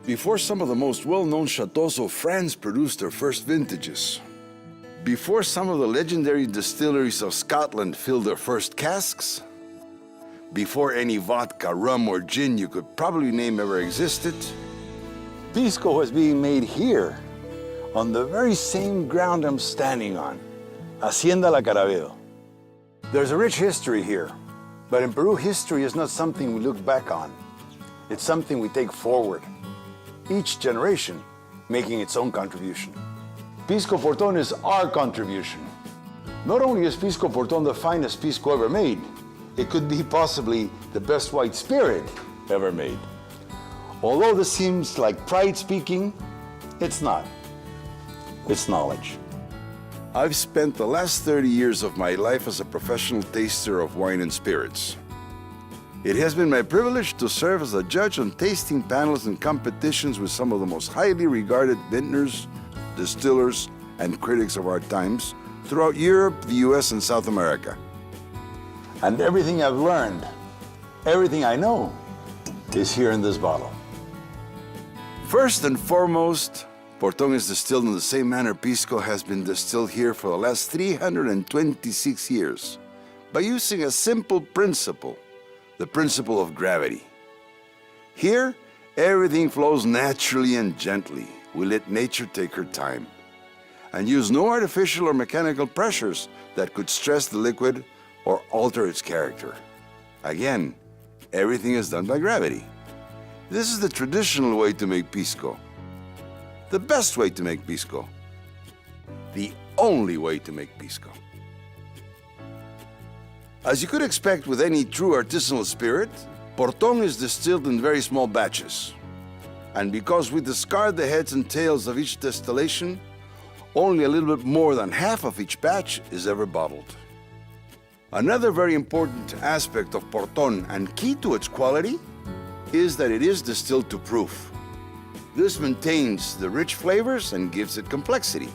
Before some of the most well-known chateaux of France produced their first vintages. Before some of the legendary distilleries of Scotland filled their first casks. Before any vodka, rum, or gin you could probably name ever existed. Pisco was being made here, on the very same ground I'm standing on, Hacienda La Caravedo. There's a rich history here, but in Peru, history is not something we look back on. It's something we take forward, each generation making its own contribution. Pisco Portón is our contribution. Not only is Pisco Portón the finest Pisco ever made, it could be possibly the best white spirit ever made. Although this seems like pride speaking, it's not. It's knowledge. I've spent the last 30 years of my life as a professional taster of wine and spirits. It has been my privilege to serve as a judge on tasting panels and competitions with some of the most highly regarded vintners, distillers, and critics of our times throughout Europe, the US, and South America. And everything I've learned, everything I know, is here in this bottle. First and foremost, Portón is distilled in the same manner Pisco has been distilled here for the last 326 years, by using a simple principle, the principle of gravity. Here, everything flows naturally and gently. We let nature take her time, and use no artificial or mechanical pressures that could stress the liquid or alter its character. Again, everything is done by gravity. This is the traditional way to make Pisco. The best way to make Pisco. The only way to make Pisco. As you could expect with any true artisanal spirit, Portón is distilled in very small batches. And because we discard the heads and tails of each distillation, only a little bit more than half of each batch is ever bottled. Another very important aspect of Portón and key to its quality is that it is distilled to proof. This maintains the rich flavors and gives it complexity.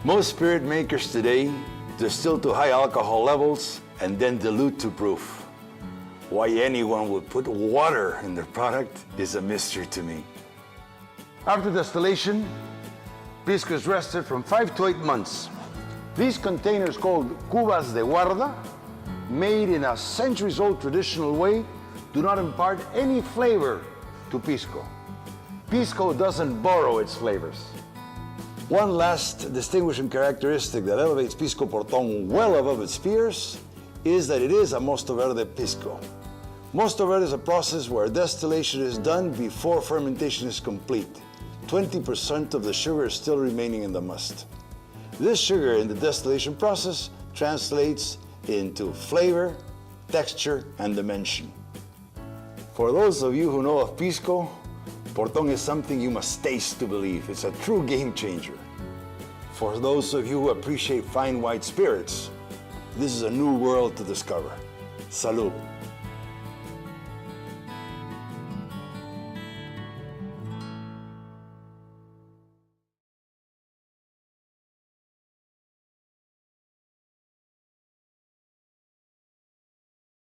Most spirit makers today distill to high alcohol levels and then dilute to proof. Why anyone would put water in their product is a mystery to me. After distillation, Pisco is rested from 5 to 8 months. These containers called cubas de guarda, made in a centuries-old traditional way, do not impart any flavor to Pisco. Pisco doesn't borrow its flavors. One last distinguishing characteristic that elevates Pisco Portón well above its peers is that it is a mosto verde Pisco. Mosto verde is a process where distillation is done before fermentation is complete. 20% of the sugar is still remaining in the must. This sugar in the distillation process translates into flavor, texture, and dimension. For those of you who know of Pisco, Portón is something you must taste to believe. It's a true game changer. For those of you who appreciate fine white spirits, this is a new world to discover. Salud.